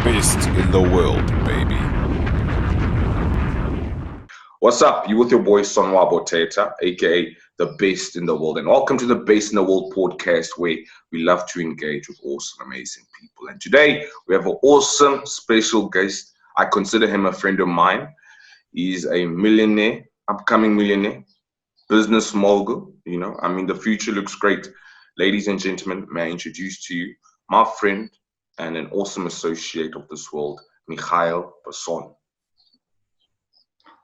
best in the world, baby. What's up? You with your boy Sonwa Boteta, aka the best in the world, and welcome to the Best in the World podcast, where we love to engage with awesome, amazing people. And today we have an awesome, special guest. I consider him a friend of mine. He's a millionaire, upcoming millionaire, business mogul. The future looks great. Ladies and gentlemen, may I introduce to you my friend and an awesome associate of this world, Mighael Basson.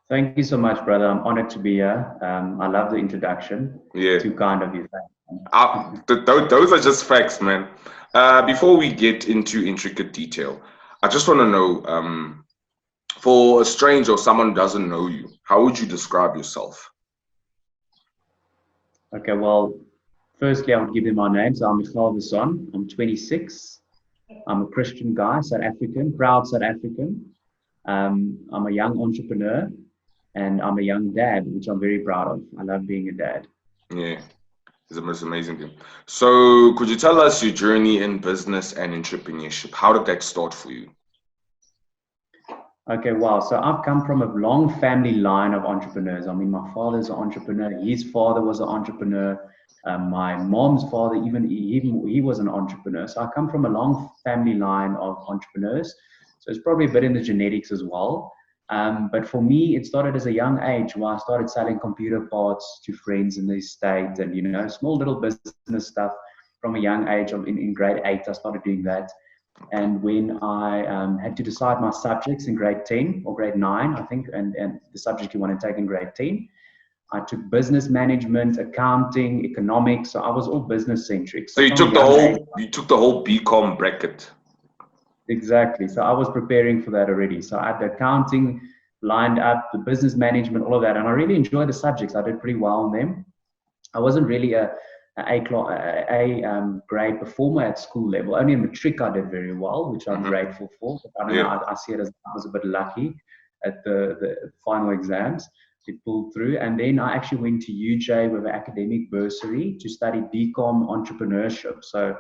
Thank you so much, brother. I'm honored to be here. I love the introduction. Yeah. Too kind of you. Those are just facts, man. Before we get into intricate detail, I just want to know, for a stranger or someone who doesn't know you, how would you describe yourself? Okay, well, firstly, I would give them my name. So I'm Mighael Basson. I'm 26. I'm a Christian guy, South African, proud South African. I'm a young entrepreneur. And I'm a young dad, which I'm very proud of. I love being a dad. Yeah, it's the most amazing thing. So could you tell us your journey in business and entrepreneurship? How did that start for you? Okay, wow. So I've come from a long family line of entrepreneurs. I mean, my father's an entrepreneur. His father was an entrepreneur. My mom's father, even he was an entrepreneur. So I come from a long family line of entrepreneurs. So it's probably a bit in the genetics as well. But for me, it started as a young age where I started selling computer parts to friends in the estate and, small little business stuff from a young age. In grade 8, I started doing that. And when I had to decide my subjects in grade 10 or grade 9, I think, and the subject you want to take in grade 10, I took business management, accounting, economics. So I was all business centric. So you took the whole BCom bracket. Exactly. So I was preparing for that already. So I had the accounting lined up, the business management, all of that. And I really enjoyed the subjects. I did pretty well on them. I wasn't really a grade performer at school level. Only in matric I did very well, which I'm grateful for. But I don't know, I see it as I was a bit lucky at the final exams. It pulled through. And then I actually went to UJ with an academic bursary to study BCom entrepreneurship. So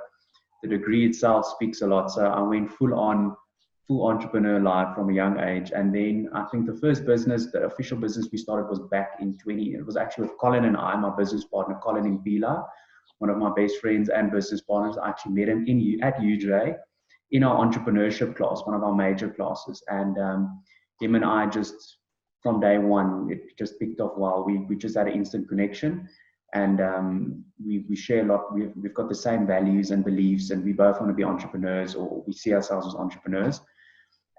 the degree itself speaks a lot. So I went full entrepreneur life from a young age. And then I think the first business, the official business we started was back in it was actually with Colin and I, my business partner, Colin in Pila, one of my best friends and business partners. I actually met him at UJ in our entrepreneurship class, one of our major classes. And him and I just, from day one, it just picked off well. We just had an instant connection. And we share a lot. We've got the same values and beliefs, and we both want to be entrepreneurs, or we see ourselves as entrepreneurs.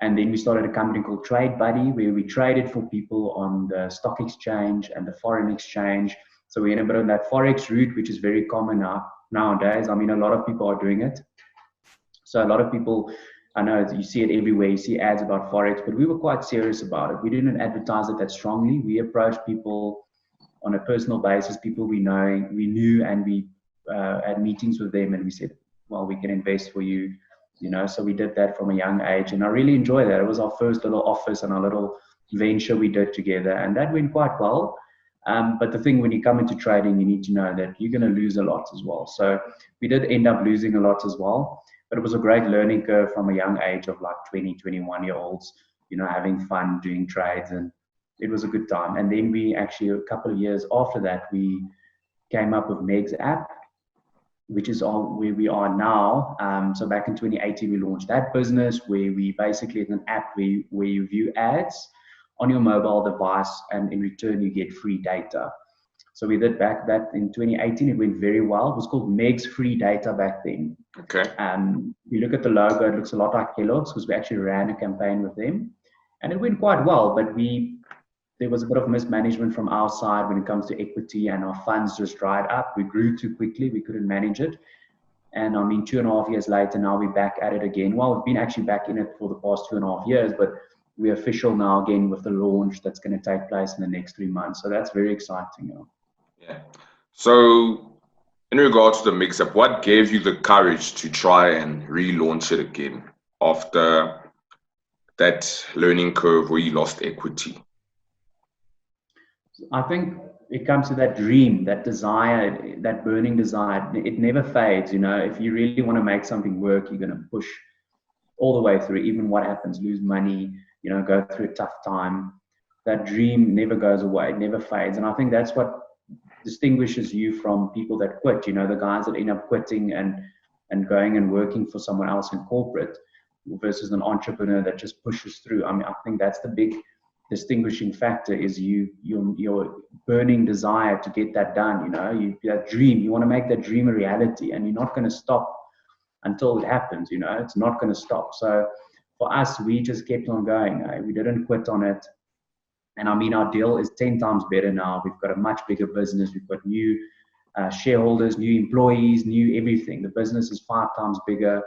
And then we started a company called Trade Buddy, where we traded for people on the stock exchange and the foreign exchange. So we ended up on that Forex route, which is very common nowadays. I mean, a lot of people are doing it. So a lot of people, I know you see it everywhere. You see ads about Forex, but we were quite serious about it. We didn't advertise it that strongly. We approached people on a personal basis, people we knew, and we had meetings with them, and we said, well, we can invest for you, so we did that from a young age, and I really enjoyed that. It was our first little office and our little venture we did together, and that went quite well. But the thing, when you come into trading, you need to know that you're going to lose a lot as well. So we did end up losing a lot as well, but it was a great learning curve from a young age of like 20, 21-year-olds, having fun doing trades, and it was a good time. And then we actually, a couple of years after that, we came up with Meg's app, which is where we are now. So back in 2018, we launched that business, where we basically, it's an app where you view ads on your mobile device, and in return, you get free data. So we did that in 2018. It went very well. It was called Meg's Free Data back then. Okay. You look at the logo, it looks a lot like Kellogg's, because we actually ran a campaign with them. And it went quite well, but there was a bit of mismanagement from our side when it comes to equity, and our funds just dried up. We grew too quickly. We couldn't manage it. And I mean, 2.5 years later, now we're back at it again. Well, we've been actually back in it for the past 2.5 years, but we're official now again with the launch that's going to take place in the next 3 months. So that's very exciting. Yeah. So in regards to the mix-up, what gave you the courage to try and relaunch it again after that learning curve where you lost equity? I think it comes to that dream, that desire, that burning desire. It never fades. If you really want to make something work, you're going to push all the way through, even what happens, lose money, you know, go through a tough time. That dream never goes away, it never fades. And I think that's what distinguishes you from people that quit, you know, the guys that end up quitting and going and working for someone else in corporate versus an entrepreneur that just pushes through. I mean, I think that's the big distinguishing factor is your burning desire to get that done, you know, that dream, you want to make that dream a reality, and you're not going to stop until it happens, you know, it's not going to stop. So for us, we just kept on going. We didn't quit on it. And I mean, our deal is 10 times better now. We've got a much bigger business. We've got new shareholders, new employees, new everything. The business is 5 times bigger.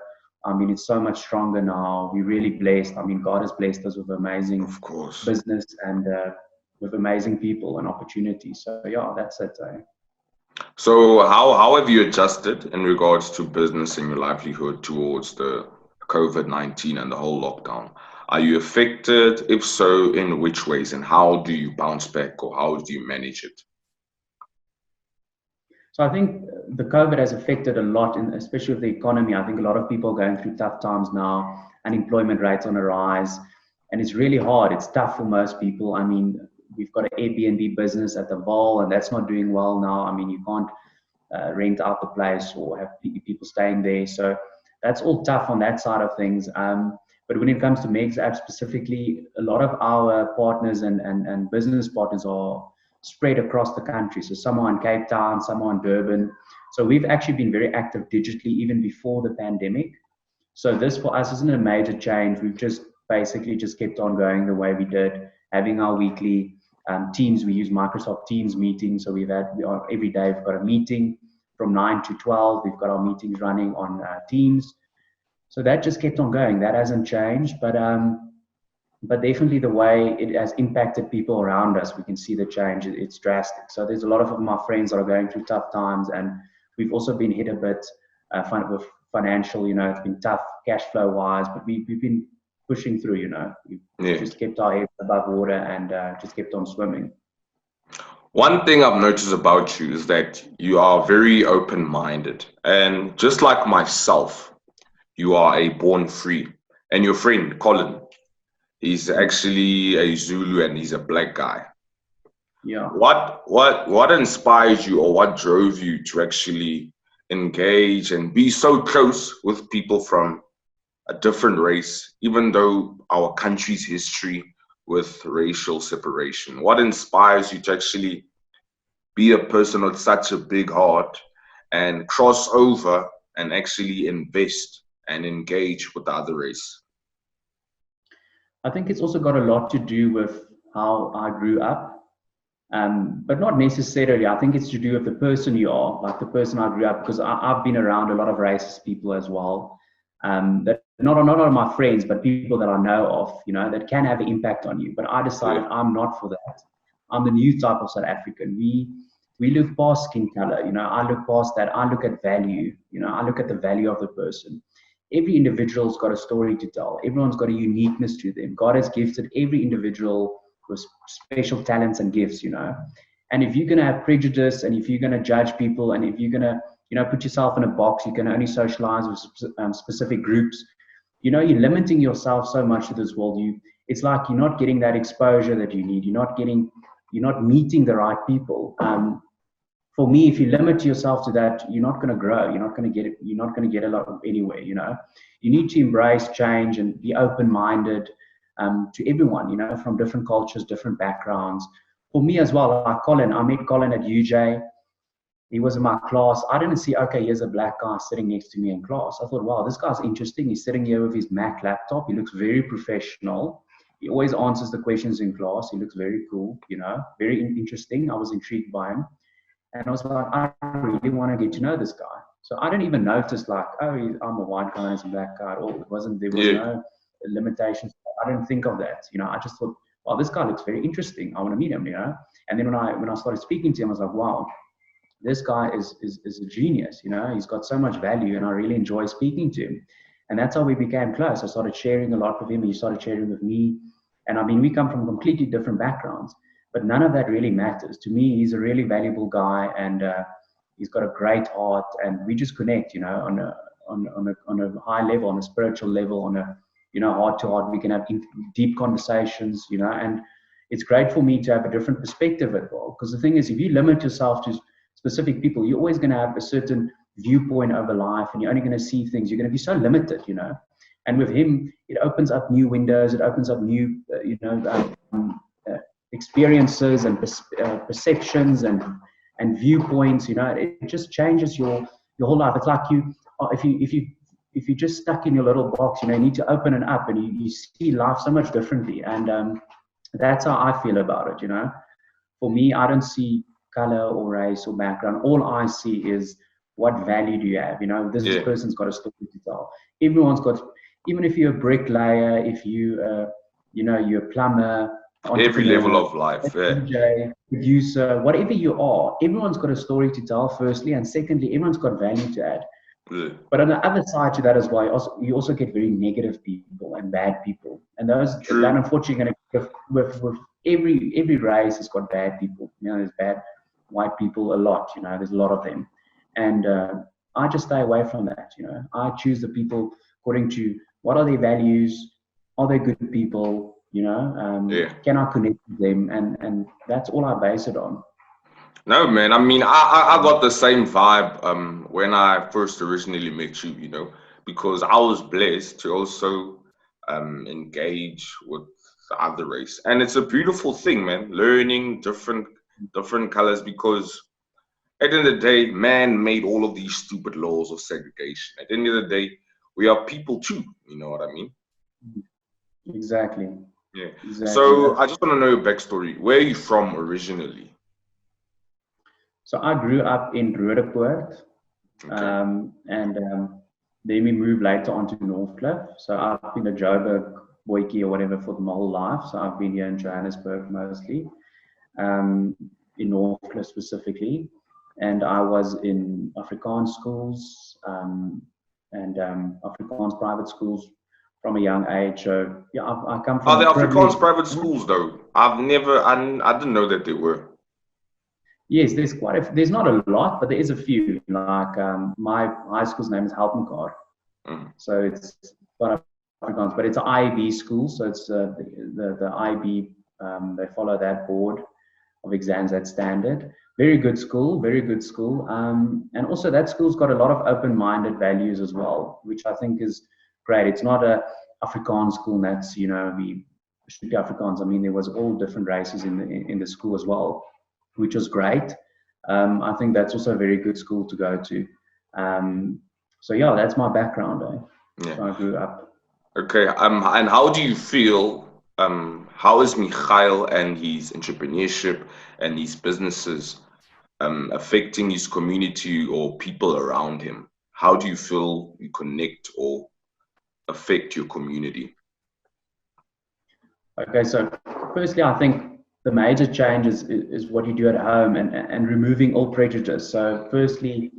I mean, it's so much stronger now. We're really blessed. I mean, God has blessed us with amazing business and with amazing people and opportunities. So yeah, that's it. So how have you adjusted in regards to business and your livelihood towards the COVID-19 and the whole lockdown? Are you affected? If so, in which ways? And how do you bounce back, or how do you manage it? So I think the COVID has affected a lot, especially with the economy. I think a lot of people are going through tough times now. Unemployment rates on a rise. And it's really hard. It's tough for most people. I mean, we've got an Airbnb business at the Val, and that's not doing well now. I mean, you can't rent out the place or have people staying there. So that's all tough on that side of things. But when it comes to Meg's app specifically, a lot of our partners and business partners are spread across the country. So some are in Cape Town, some are in Durban. So we've actually been very active digitally even before the pandemic. So this for us isn't a major change. We've just basically just kept on going the way we did, having our weekly Teams. We use Microsoft Teams meetings. So every day we've got a meeting from 9 to 12. We've got our meetings running on Teams. So that just kept on going. That hasn't changed, but definitely the way it has impacted people around us, we can see the change. It's drastic. So there's a lot of my friends that are going through tough times, and we've also been hit a bit with financial. You know, it's been tough cash flow wise, but we've been pushing through. You know, we've just kept our heads above water and just kept on swimming. One thing I've noticed about you is that you are very open-minded, and just like myself, you are a born free. And your friend Colin, he's actually a Zulu and he's a black guy. Yeah. What inspired you, or what drove you to actually engage and be so close with people from a different race, even though our country's history with racial separation? What inspires you to actually be a person with such a big heart and cross over and actually invest and engage with the other race? I think it's also got a lot to do with how I grew up, but not necessarily. I think it's to do with the person you are, like the person I grew up, because I've been around a lot of racist people as well. That not all my friends, but people that I know of, you know, that can have an impact on you. But I decided I'm not for that. I'm the new type of South African. We look past skin color, you know. I look past that. I look at value, you know. I look at the value of the person. Every individual's got a story to tell. Everyone's got a uniqueness to them. God has gifted every individual with special talents and gifts, you know. And if you're going to have prejudice, and if you're going to judge people, and if you're going to, you know, put yourself in a box, you can only socialize with specific groups, you know, you're limiting yourself so much to this world. It's like you're not getting that exposure that you need. You're not meeting the right people. For me, if you limit yourself to that, you're not going to grow. You're not going to get it. You're not going to get a lot of anywhere. You know, you need to embrace change and be open-minded to everyone. You know, from different cultures, different backgrounds. For me as well, like Colin, I met Colin at UJ. He was in my class. I didn't see, okay, here's a black guy sitting next to me in class. I thought, wow, this guy's interesting. He's sitting here with his Mac laptop. He looks very professional. He always answers the questions in class. He looks very cool. You know, very interesting. I was intrigued by him. And I was like, I really want to get to know this guy. So I didn't even notice like, oh, I'm a white guy and he's a black guy at all. There was no limitations. I didn't think of that. You know, I just thought, wow, this guy looks very interesting. I want to meet him, you know. And then when I started speaking to him, I was like, wow, this guy is a genius. You know, he's got so much value, and I really enjoy speaking to him. And that's how we became close. I started sharing a lot with him, and he started sharing with me. And I mean, we come from completely different backgrounds. But none of that really matters. To me, he's a really valuable guy, and he's got a great heart, and we just connect, you know, on a high level, on a spiritual level, on a, you know, heart to heart. We can have deep conversations, you know, and it's great for me to have a different perspective as well. Because the thing is, if you limit yourself to specific people, you're always going to have a certain viewpoint over life, and you're only going to see things. You're going to be so limited, you know. And with him, it opens up new windows. It opens up new, experiences and perceptions and viewpoints. You know, it just changes your whole life. It's like if you're just stuck in your little box, you know, you need to open it up, and you see life so much differently. And that's how I feel about it. You know, for me, I don't see color or race or background. All I see is what value do you have. You know, this person's got a story to tell. Everyone's got. Even if you're a bricklayer, if you're a plumber, every level of life, DJ, producer, whatever you are, everyone's got a story to tell, firstly, and secondly, everyone's got value to add. Yeah. But on the other side to that as well, you also get very negative people and bad people, and those that unfortunately with every race has got bad people. You know, there's bad white people a lot. You know, there's a lot of them, and I just stay away from that. You know, I choose the people according to what are their values, are they good people, you know, can I connect with them, and that's all I base it on. No, man, I mean, I got the same vibe when I first originally met you, you know, because I was blessed to also engage with the other race. And it's a beautiful thing, man, learning different colors, because at the end of the day, man made all of these stupid laws of segregation. At the end of the day, we are people too, you know what I mean? Exactly. Yeah. Exactly. So I just want to know your backstory. Where are you from originally? So I grew up in Roodepoort, and then we moved later on to Northcliffe. So I've been a Joburg boykie or whatever for my whole life. So I've been here in Johannesburg mostly, in Northcliffe specifically. And I was in Afrikaans schools, and Afrikaans private schools from a young age. So yeah, I come from. Are there Afrikaans private schools though? I didn't know that there were. Yes, there's not a lot, but there is a few. Like my high school's name is Helpenkaart, so it's not Afrikaans, but it's an IB school. So it's the IB. They follow that board of exams, that standard. Very good school, very good school. And also that school's got a lot of open-minded values as well, which I think is great. It's not a Afrikaans school that's, you know, we should be Afrikaans. I mean, there was all different races in the school as well, which was great. I think that's also a very good school to go to. So yeah, that's my background. Yeah. So I grew up. Okay. And how do you feel? How is Mighael and his entrepreneurship and his businesses affecting his community or people around him? How do you feel you connect or affect your community? Okay, so firstly, I think the major change is what you do at home and removing all prejudice. So firstly,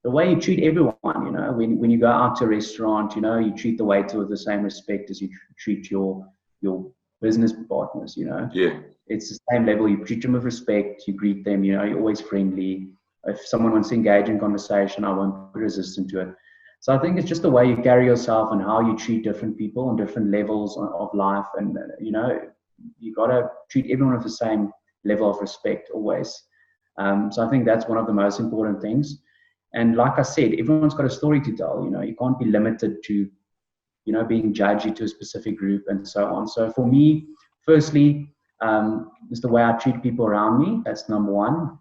the way you treat everyone, you know, when you go out to a restaurant, you know, you treat the waiter with the same respect as you treat your business partners, you know. Yeah. It's the same level. You treat them with respect, you greet them, you know, you're always friendly. If someone wants to engage in conversation, I won't be resistant to it. So I think it's just the way you carry yourself and how you treat different people on different levels of life. And, you know, you got to treat everyone with the same level of respect always. So I think that's one of the most important things. And like I said, everyone's got a story to tell. You know, you can't be limited to, you know, being judgy to a specific group and so on. So for me, firstly, is the way I treat people around me. That's number one.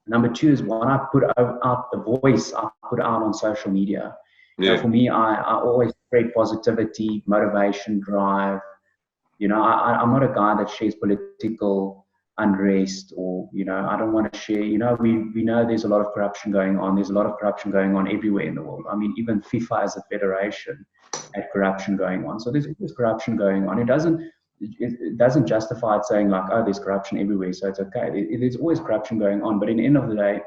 Number two is when I put out the voice I put out on social media. Yeah. You know, for me, I always spread positivity, motivation, drive. You know, I'm not a guy that shares political unrest or, you know, I don't want to share, you know, we know there's a lot of corruption going on. There's a lot of corruption going on everywhere in the world. I mean, even FIFA as a federation had corruption going on. So there's corruption going on. It doesn't justify it saying like, oh, there's corruption everywhere, so it's okay. There's always corruption going on, but in the end of the day,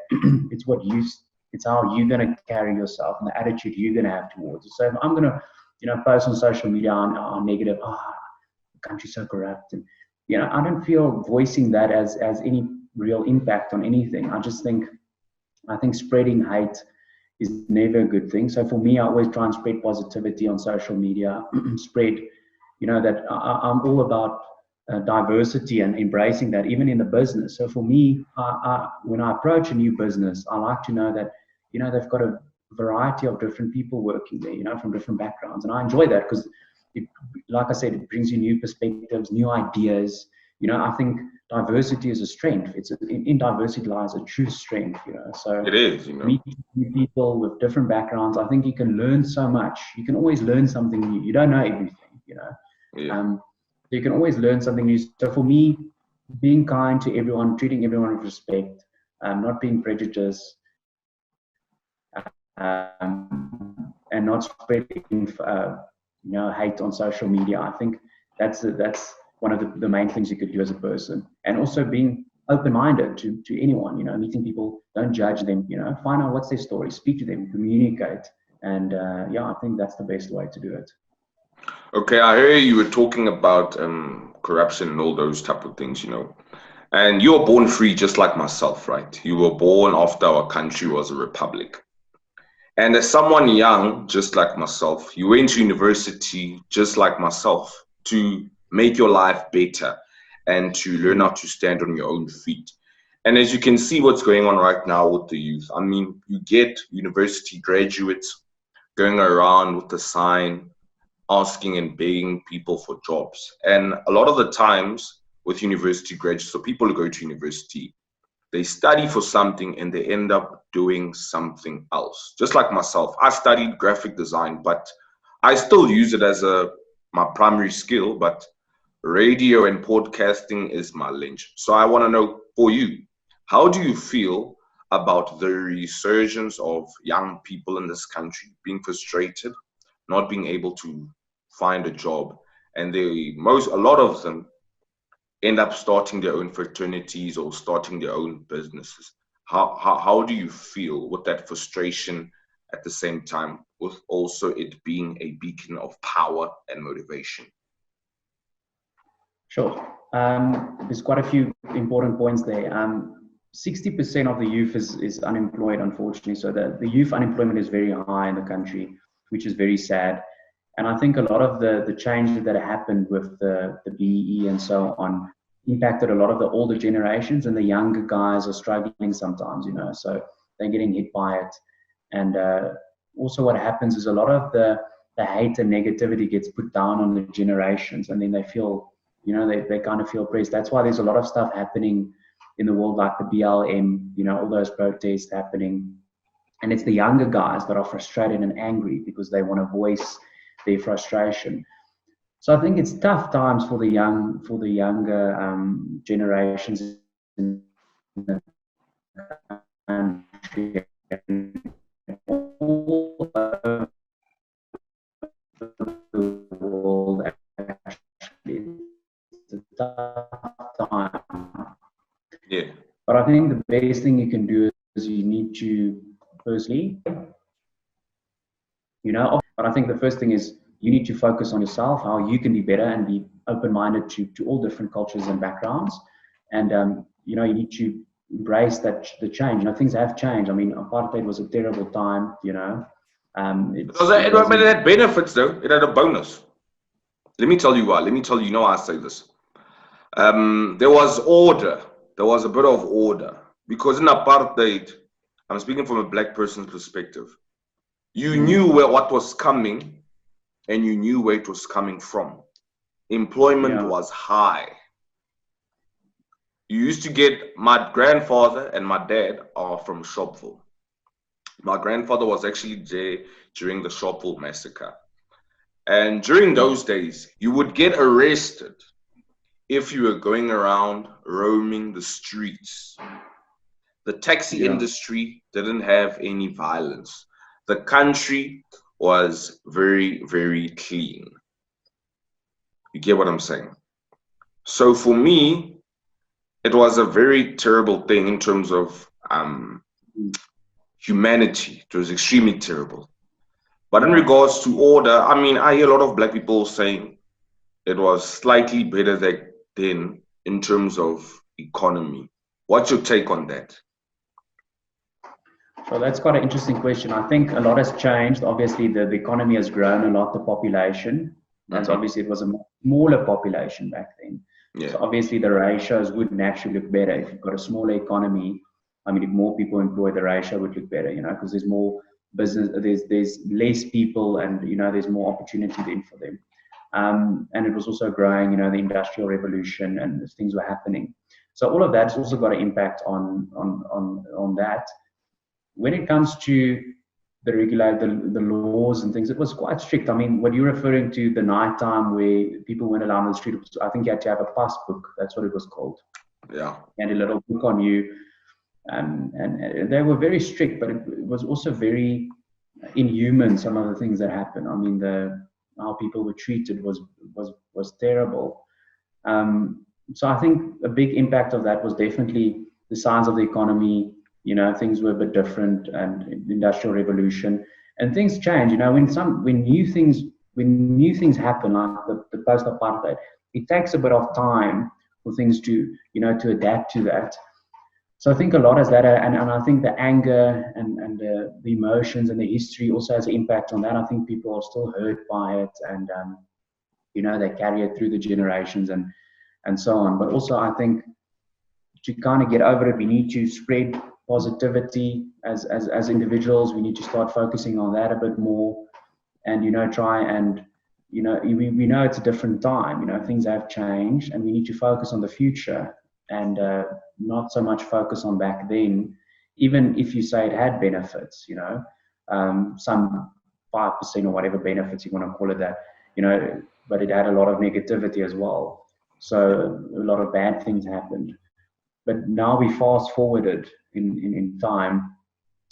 it's how you're going to carry yourself and the attitude you're going to have towards it. So if I'm going to, you know, post on social media on negative, the country's so corrupt, and, you know, I don't feel voicing that as any real impact on anything. I think spreading hate is never a good thing. So for me, I always try and spread positivity on social media, spread, that I'm all about diversity and embracing that, even in the business. So for me, when I approach a new business, I like to know that, they've got a variety of different people working there, from different backgrounds. And I enjoy that because, like I said, it brings you new perspectives, new ideas. I think diversity is a strength. In diversity lies a true strength, So It is, meeting people with different backgrounds, I think you can learn so much. You can always learn something new. You don't know everything, Yeah. You can always learn something new. So for me, being kind to everyone, treating everyone with respect, not being prejudiced, and not spreading hate on social media. I think that's one of the main things you could do as a person. And also being open-minded to anyone, meeting people, don't judge them, find out what's their story, speak to them, communicate. And I think that's the best way to do it. Okay, I hear you were talking about corruption and all those type of things, And you were born free just like myself, right? You were born after our country was a republic. And as someone young, just like myself, you went to university just like myself to make your life better and to learn how to stand on your own feet. And as you can see what's going on right now with the youth, I mean, you get university graduates going around with a sign asking and begging people for jobs. And a lot of the times with university graduates, so people who go to university, they study for something and they end up doing something else. Just like myself, I studied graphic design, but I still use it as my primary skill, but radio and podcasting is my lynch. So I want to know, for you, how do you feel about the resurgence of young people in this country being frustrated, not being able to find a job, and a lot of them end up starting their own fraternities or starting their own businesses? How do you feel with that frustration at the same time, with also it being a beacon of power and motivation? Sure. There's quite a few important points there. 60% of the youth is unemployed, unfortunately. So the youth unemployment is very high in the country, which is very sad. And I think a lot of the changes that happened with the BEE and so on impacted a lot of the older generations, and the younger guys are struggling sometimes, so they're getting hit by it. And also what happens is a lot of the hate and negativity gets put down on the generations, and then they feel, they kind of feel oppressed. That's why there's a lot of stuff happening in the world, like the BLM, all those protests happening. And it's the younger guys that are frustrated and angry because they want to voice their frustration. So I think it's tough times for the younger generations in the country. All over the world, actually, it's a tough time. Yeah. But I think the best thing you can do is you need to, firstly, but I think the first thing is you need to focus on yourself, how you can be better, and be open-minded to all different cultures and backgrounds. And, you need to embrace the change. Things have changed. I mean, apartheid was a terrible time, It had benefits, though. It had a bonus. Let me tell you why. Why I say this. There was order. There was a bit of order. Because in apartheid, I'm speaking from a black person's perspective, you knew what was coming, and you knew where it was coming from. Employment was high. You used to get, my grandfather and my dad are from Sharpeville. My grandfather was actually there during the Sharpeville massacre. And during those days, you would get arrested if you were going around roaming the streets. The taxi industry didn't have any violence. The country was very, very clean. You get what I'm saying? So for me, it was a very terrible thing in terms of humanity. It was extremely terrible. But in regards to order, I mean, I hear a lot of black people saying it was slightly better then in terms of economy. What's your take on that? Well, that's quite an interesting question. I think a lot has changed. Obviously, the economy has grown a lot, the population. As obviously it was a smaller population back then. Yeah. So obviously the ratios would naturally look better. If you've got a smaller economy, I mean, if more people employed, the ratio would look better, because there's more business, there's less people, and, there's more opportunity then for them. And it was also growing, the Industrial Revolution, and things were happening. So all of that's also got an impact on that. When it comes to the laws and things, it was quite strict. I mean, what you're referring to, the nighttime where people went along the street, I think you had to have a pass book. That's what it was called. Yeah. And a little book on you. And they were very strict, but it was also very inhuman, some of the things that happened. I mean, how people were treated was terrible. So I think a big impact of that was definitely the size of the economy. Things were a bit different, and the Industrial Revolution, and things change. When new things happen, like the post-apartheid, it takes a bit of time for things to adapt to that. So I think a lot is that, and I think the anger and the emotions and the history also has an impact on that. I think people are still hurt by it, and they carry it through the generations and so on. But also, I think to kind of get over it, we need to spread positivity as individuals. We need to start focusing on that a bit more, and try and we know it's a different time. Things have changed, and we need to focus on the future, and not so much focus on back then, even if you say it had benefits, some 5% or whatever benefits you want to call it that, but it had a lot of negativity as well. So a lot of bad things happened. But now we fast forwarded in time.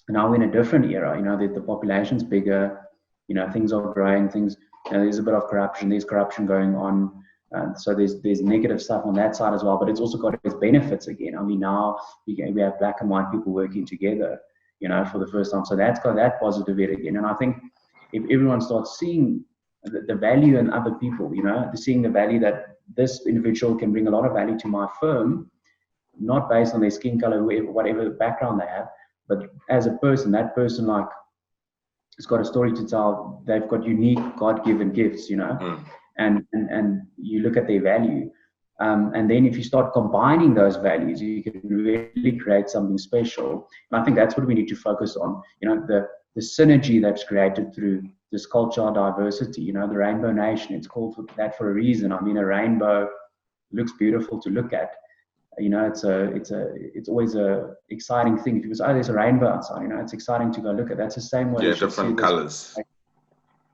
Now we're in a different era. The population's bigger. Things are growing. There's a bit of corruption. There's corruption going on. So there's negative stuff on that side as well. But it's also got its benefits again. I mean, now we have black and white people working together, for the first time. So that's got that positive bit again. And I think if everyone starts seeing the value in other people, seeing the value that this individual can bring a lot of value to my firm, not based on their skin color, whatever background they have, but as a person, that person has got a story to tell. They've got unique God-given gifts, and you look at their value, and then if you start combining those values, you can really create something special. And I think that's what we need to focus on. The synergy that's created through this cultural diversity. The Rainbow Nation. It's called that for a reason. I mean, a rainbow looks beautiful to look at. It's always a exciting thing, because there's a rainbow outside, it's exciting to go look at. That's the same way. Yeah, different colors.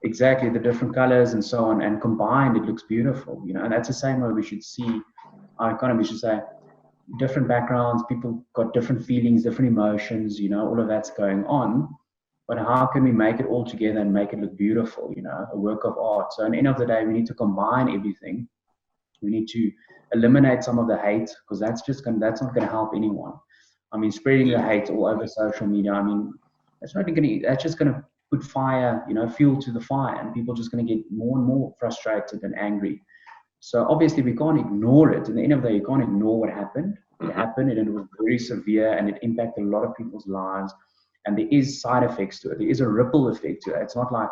Exactly, the different colors and so on, and combined it looks beautiful, and that's the same way we should see our economy. We should say different backgrounds, people got different feelings, different emotions, all of that's going on, but how can we make it all together and make it look beautiful, a work of art? So at the end of the day, we need to combine everything. We need to eliminate some of the hate, because that's not going to help anyone. I mean, spreading the hate all over social media, I mean, that's just going to put fire, fuel to the fire, and people are just going to get more and more frustrated and angry. So obviously we can't ignore it. At the end of the day, you can't ignore what happened. It happened, and it was very severe, and it impacted a lot of people's lives. And there is side effects to it. There is a ripple effect to it. It's not like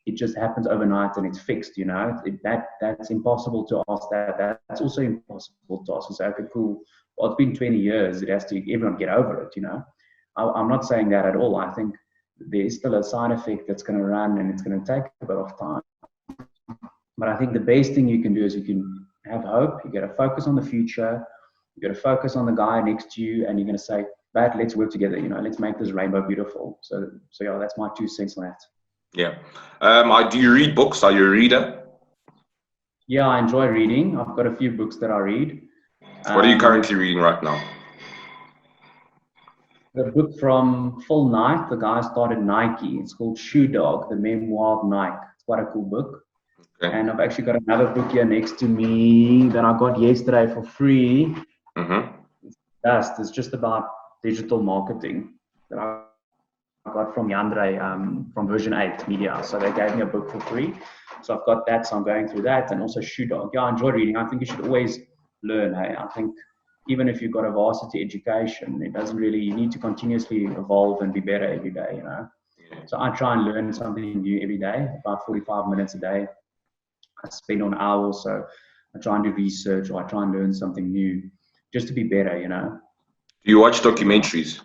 it just happens overnight and it's fixed, that's impossible to ask that. That's also impossible to ask. So, okay, cool. Well, it's been 20 years. It has to, everyone get over it, I'm not saying that at all. I think there is still a side effect that's going to run, and it's going to take a bit of time. But I think the best thing you can do is you can have hope. You got to focus on the future. You got to focus on the guy next to you, and you're going to say, "But let's work together. Let's make this rainbow beautiful." So yeah, that's my 2 cents on that. Yeah. Do you read books? Are you a reader? Yeah, I enjoy reading. I've got a few books that I read. What are you currently reading right now? The book from Phil Knight, the guy started Nike. It's called Shoe Dog, the memoir of Nike. It's quite a cool book. Okay. And I've actually got another book here next to me that I got yesterday for free. It's just about digital marketing that I got from Yandre, from Version 8 Media. So they gave me a book for free. So I've got that, so I'm going through that, and also Shoe Dog. Yeah, I enjoy reading. I think you should always learn. I think even if you've got a varsity education, it doesn't really, you need to continuously evolve and be better every day, you know. So I try and learn something new every day, about 45 minutes a day. I spend an hour or so. I try and do research, or I try and learn something new just to be better, you know. Do you watch documentaries?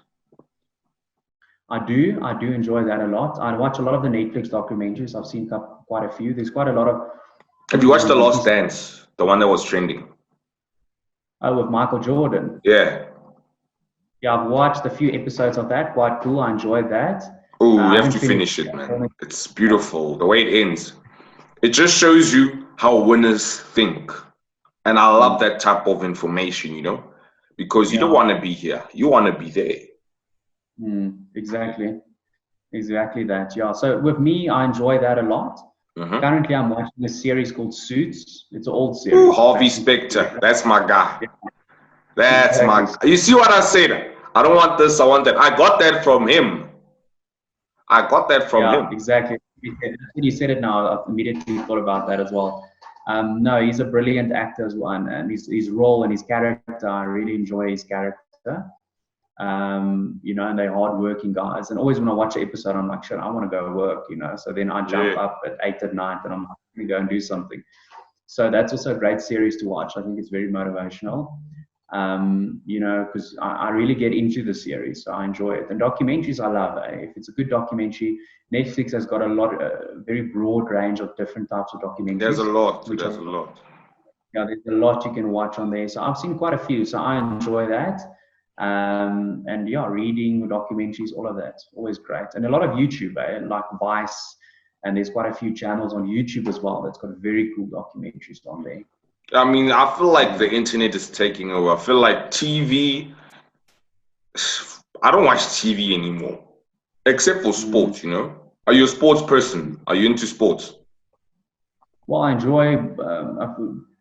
I do enjoy that a lot. I watch a lot of the Netflix documentaries. I've seen quite a few. There's quite a lot of. Have you watched The Last Dance, the one that was trending? Oh, with Michael Jordan. Yeah. Yeah, I've watched a few episodes of that. Quite cool. I enjoyed that. Oh, you have to finish it, man. It's beautiful. The way it ends. It just shows you how winners think. And I love that type of information, you know, because you don't want to be here. You want to be there. Exactly that. Yeah. So with me, I enjoy that a lot. Currently, I'm watching a series called Suits. It's an old series. Ooh, Harvey Specter. That's my guy. That's my. You see what I said? I don't want this. I want that. I got that from him. Yeah, exactly. You said it now. I immediately thought about that as well. No, he's a brilliant actor as well, and his role and his character, I really enjoy his character. You know, and they're hardworking guys. And always when I watch an episode, I'm like, shit, I want to go work, you know. So then I jump up at 8 at night and I'm like, I'm going to go and do something. So that's also a great series to watch. I think it's very motivational. You know, because I really get into the series, so I enjoy it. And documentaries, I love. If it's a good documentary, Netflix has got a very broad range of different types of documentaries. There's a lot. Yeah, there's a lot you can watch on there. So I've seen quite a few, so I enjoy that. And yeah, reading documentaries, all of that's always great. And a lot of YouTube, like Vice, and there's quite a few channels on YouTube as well that's got very cool documentaries on there. I mean, I feel like the internet is taking over. I feel like TV, I don't watch TV anymore, except for sports, you know. Are you a sports person? Are you into sports? Well, I enjoy a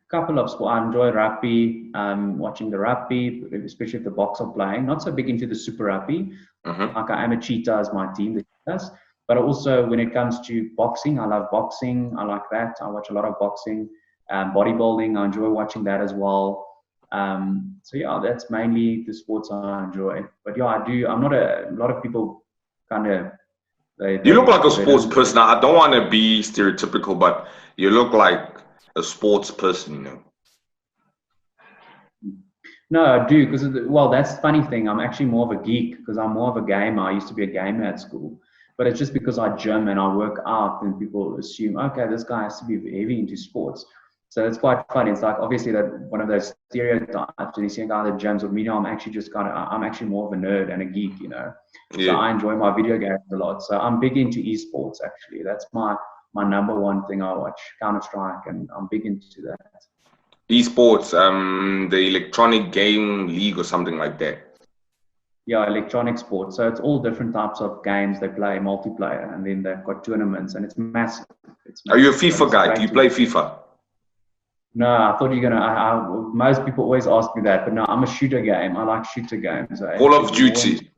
couple of sports. I enjoy rugby, watching the rugby, especially if the Boks are playing. Not so big into the Super Rugby. Like I am a Cheetah as my team, the Cheetahs. But also when it comes to boxing, I love boxing. I like that. I watch a lot of boxing. Bodybuilding, I enjoy watching that as well. So yeah, that's mainly the sports I enjoy. But yeah, I do. I'm not a lot of people kind of. You look like a sports person. I don't want to be stereotypical, but you look like a sports person, you know. No, I do, because well, that's the funny thing. I'm actually more of a geek because I'm more of a gamer. I used to be a gamer at school, but it's just because I gym and I work out, and people assume, okay, this guy has to be heavy into sports. So it's quite funny. It's like obviously that one of those stereotypes. And you see a guy that gyms with me. I'm actually more of a nerd and a geek, you know. So I enjoy my video games a lot. So I'm big into esports actually. That's my number one thing I watch, Counter-Strike, and I'm big into that. Esports, the electronic game league or something like that. Yeah, electronic sports. So it's all different types of games they play, multiplayer, and then they've got tournaments, and it's massive. Are you a FIFA guy? Do you play FIFA? No, I thought you're gonna. Most people always ask me that, but no, I'm a shooter game. I like shooter games. Call of Duty.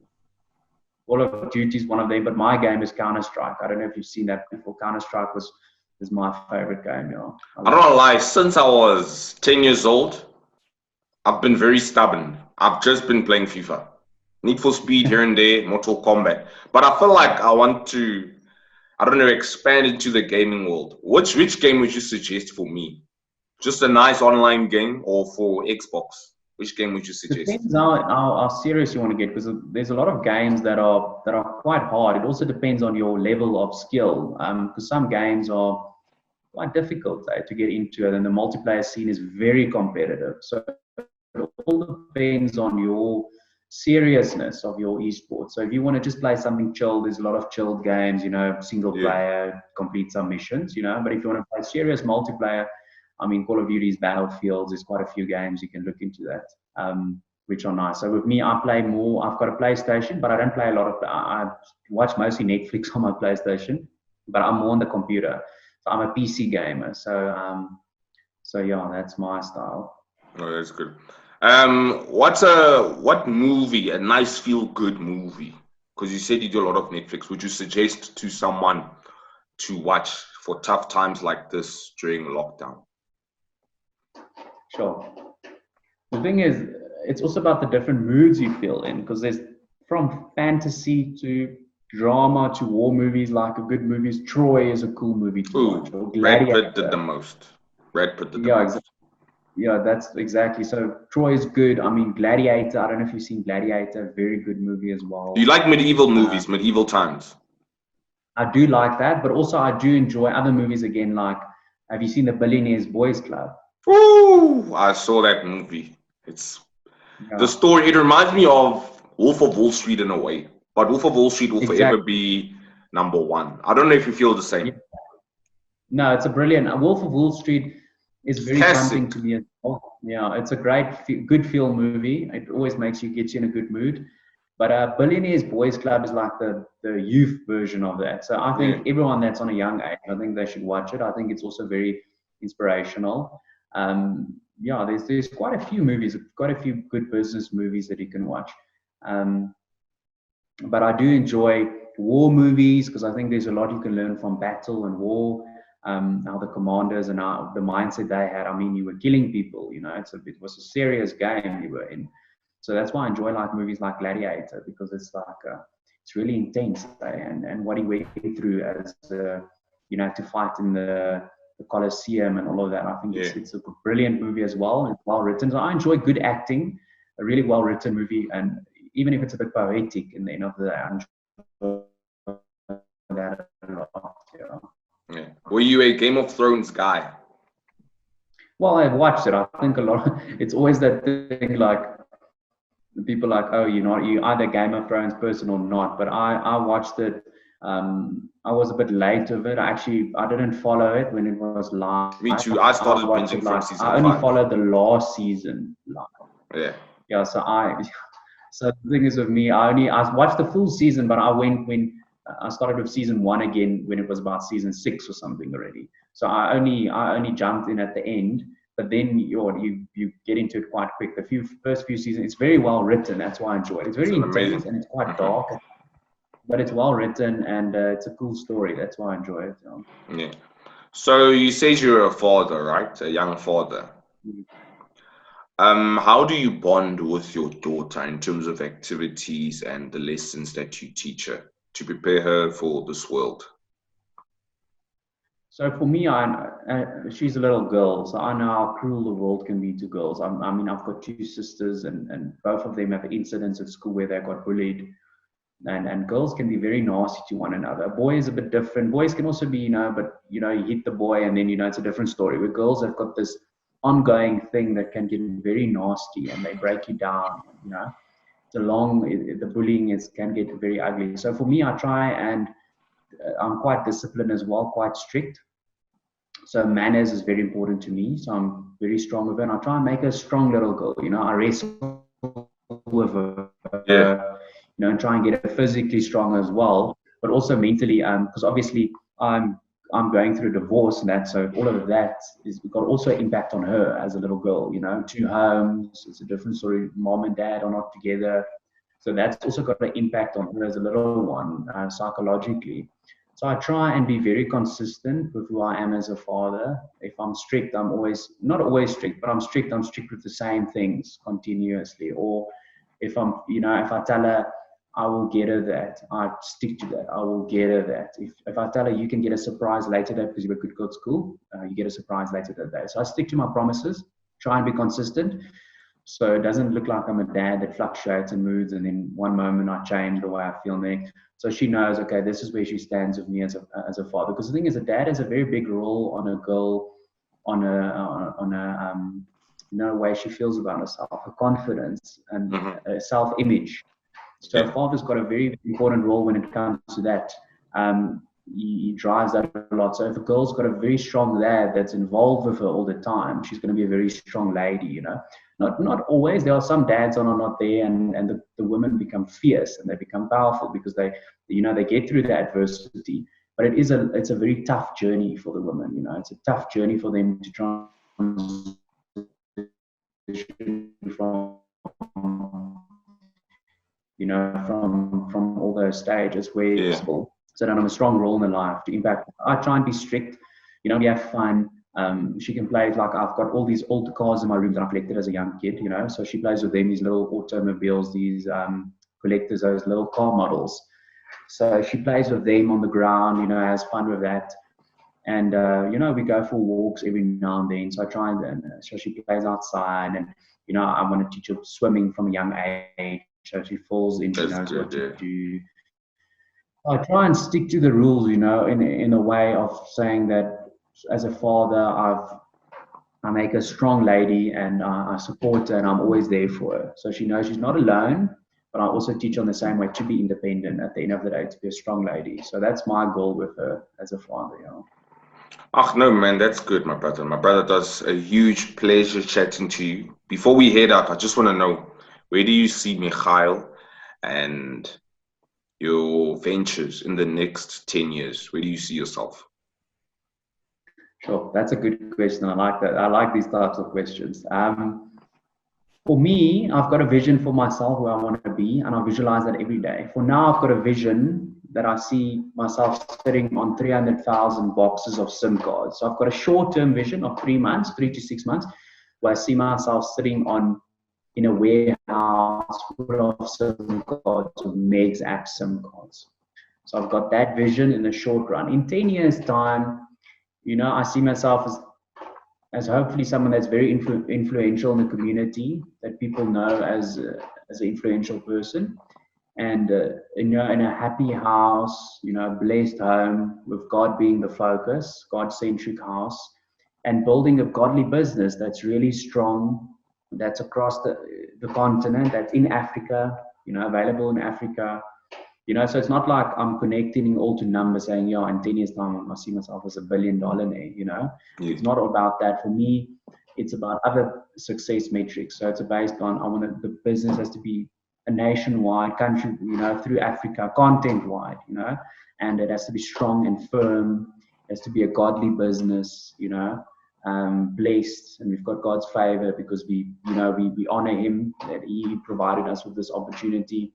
Call of Duty is one of them, but my game is Counter-Strike. I don't know if you've seen that before. Counter-Strike is my favorite game. Yeah. I don't wanna lie. Since I was 10 years old, I've been very stubborn. I've just been playing FIFA. Need for Speed here and there, Mortal Kombat. But I feel like I want to, I don't know, expand into the gaming world. Which game would you suggest for me? Just a nice online game, or for Xbox? Which game would you suggest? Depends how serious you want to get, because there's a lot of games that are quite hard. It also depends on your level of skill, because some games are quite difficult to get into it, and the multiplayer scene is very competitive. So it all depends on your seriousness of your esports. So if you want to just play something chill, there's a lot of chilled games, you know, single player, complete some missions, you know. But if you want to play serious multiplayer, I mean, Call of Duty's Battlefields, there's quite a few games you can look into that, which are nice. So with me, I play more. I've got a PlayStation, but I don't play a lot of. I watch mostly Netflix on my PlayStation, but I'm more on the computer. So I'm a PC gamer. So yeah, that's my style. Oh, that's good. What movie, a nice feel-good movie? Because you said you do a lot of Netflix. Would you suggest to someone to watch for tough times like this during lockdown? Sure. The thing is, it's also about the different moods you feel in, because there's from fantasy to drama to war movies. Like a good movie is Troy is a cool movie to watch, or Brad Pitt did the Gladiator. most. Brad Pitt did the Yeah, most. exactly. Yeah, that's exactly. So Troy is good. I mean, Gladiator. I don't know if you've seen Gladiator. Very good movie as Do you well. like medieval movies, medieval times? I do like that, but also I do enjoy other movies again. Like, have you seen the Billionaires Boys Club? Ooh, I saw that movie. It's the Yeah, story. It reminds me of Wolf of Wall Street in a way, but Wolf of Wall Street will forever exactly. be #1. I don't know if you feel the Yeah. same. No, it's a brilliant. Wolf of Wall Street is It's very classic. pumping to me as well. Yeah, it's a great, good feel movie. It always makes you get you in a good mood. But Billionaires Boys Club is like the youth version of that. So I Yeah. think everyone that's on a young age, I think they should watch it. I think it's also very inspirational. Yeah, there's quite a few movies, quite a few good business movies that you can watch. Um, but I do enjoy war movies because I think there's a lot you can learn from battle and war. How the commanders and how the mindset they had. I mean, you were killing people. You know, it was a serious game you were in. So that's why I enjoy like movies like Gladiator, because it's like it's really intense, and what he went through as you know, to fight in the Colosseum and all of that. I think Yeah. it's a brilliant movie as well. It's well written. So I enjoy good acting, a really well written movie, and even if it's a bit poetic in the end of the day, I enjoy that a lot. Yeah. Yeah. Were you a Game of Thrones guy? Well, I've watched it. I think a lot. It's always that thing like people like, oh, you either Game of Thrones person or not. But I watched it. I was a bit late of it. I didn't follow it when it was live. Me too. I started watched binging it from like season I only 5. followed the last season live. Yeah. Yeah, so the thing is with me, I watched the full season, but I went when I started with season 1 again when it was about season 6 or something already. So I only jumped in at the end, but then you get into it quite quick. The first few seasons, it's very well written. That's why I enjoy it. It's It's very intense amazing. and it's quite dark, but it's well written and it's a cool story. That's why I enjoy it. Yeah. So you say you're a father, right? A young father. How do you bond with your daughter in terms of activities and the lessons that you teach her to prepare her for this world? So for me, she's a little girl, so I know how cruel the world can be to girls. I mean, I've got 2 sisters, and both of them have incidents at school where they got bullied, and girls can be very nasty to one another. A boy is a bit different. Boys can also be, but you hit the boy, and then it's a different story. Where girls have got this ongoing thing that can get very nasty, and they break you down. The bullying can get very ugly. So for me, I try and I'm quite disciplined as well, quite strict. So manners is very important to me. So I'm very strong with it. And I try and make her a strong little girl. I wrestle with her, Yeah. and try and get her physically strong as well, but also mentally. Because obviously I'm going through a divorce and that, so all of that is got also impact on her as a little girl. 2 homes, it's a different story. Mom and dad are not together, so that's also got an impact on her as a little one psychologically. So I try and be very consistent with who I am as a father. If I'm strict, I'm always not always strict, but I'm strict. I'm strict with the same things continuously. Or if if I tell her I will get her that, I stick to that. I will get her that. If I tell her you can get a surprise later that because you're a good girl at school, you get a surprise later that day. So I stick to my promises. Try and be consistent. So it doesn't look like I'm a dad that fluctuates in moods, and then one moment I change the way I feel next. So she knows, okay, this is where she stands with me as a father. Because the thing is, a dad has a very big role on a girl, on a way she feels about herself, her confidence and self-image. So a father's got a very important role when it comes to that. He drives that a lot. So if a girl's got a very strong dad that's involved with her all the time, she's going to be a very strong lady. Not always. There are some dads that are not there, and the women become fierce and they become powerful because they get through the adversity. But it's a very tough journey for the women. It's a tough journey for them to transition from from all those stages where possible. So that I'm a strong role in the life to impact. I try and be strict. We have fun. She can play, like, I've got all these old cars in my room that I collected as a young kid, you know. So she plays with them, these little automobiles, these collectors, those little car models. So she plays with them on the ground, you know, has fun with that. And, you know, we go for walks every now and then. So I try and, so she plays outside, and, you know, I want to teach her swimming from a young age. So she falls in, she knows what to do. I try and stick to the rules, you know, in a way of saying that as a father, I make her a strong lady, and I support her, and I'm always there for her. So she knows she's not alone, but I also teach her in the same way to be independent at the end of the day, to be a strong lady. So that's my goal with her as a father, you know. Oh, no, man, that's good, my brother. My brother, does a huge pleasure chatting to you. Before we head out, I just want to know, where do you see Mighael and your ventures in the next 10 years? Where do you see yourself? Sure, that's a good question. I like that. I like these types of questions. For me, I've got a vision for myself where I want to be, and I visualize that every day. For now, I've got a vision that I see myself sitting on 300,000 boxes of SIM cards. So I've got a short-term vision of 3 months, 3 to 6 months, where I see myself sitting in a warehouse full of SIM cards, or Meg's app SIM cards. So I've got that vision in the short run. In 10 years' time, you know, I see myself as hopefully someone that's very influential in the community, that people know as an influential person, and you know, in a happy house, you know, blessed home, with God being the focus, God-centric house, and building a godly business that's really strong, that's across the continent, that's in Africa, you know, available in Africa. You know, so it's not like I'm connecting all to numbers saying, yeah, in 10 years' time, I see myself as $1 billion, you know. Yeah. It's not about that. For me, it's about other success metrics. So it's based on, the business has to be a nationwide country, you know, through Africa, content-wide, you know, and it has to be strong and firm. It has to be a godly business, you know, blessed, and we've got God's favor because we honor Him, that He provided us with this opportunity.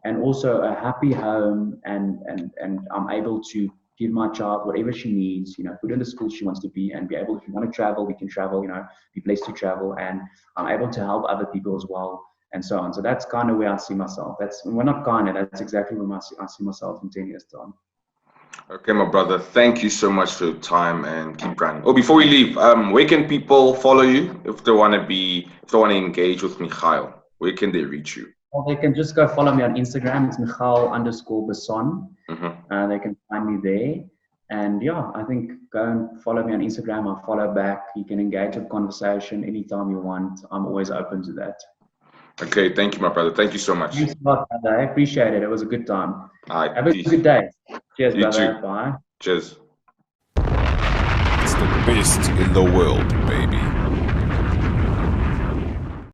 And also a happy home, and I'm able to give my child whatever she needs, you know, put her in the school she wants to be, and be able, if you want to travel, we can travel, you know, be blessed to travel, and I'm able to help other people as well, and so on. So that's kind of where I see myself. That's exactly where I see myself in 10 years' time. Okay, my brother, thank you so much for your time, and keep running. Oh, before we leave, where can people follow you if they want to engage with Mighael? Where can they reach you? Well, they can just go follow me on Instagram. It's Mighael_Basson. They can find me there. And yeah, I think go and follow me on Instagram. I'll follow back. You can engage in conversation anytime you want. I'm always open to that. Okay, thank you, my brother. Thank you so much. Thanks a lot, brother. I appreciate it. It was a good time. All right, have a good day. Cheers, you brother. too. Bye. Cheers. It's the best in the world, baby.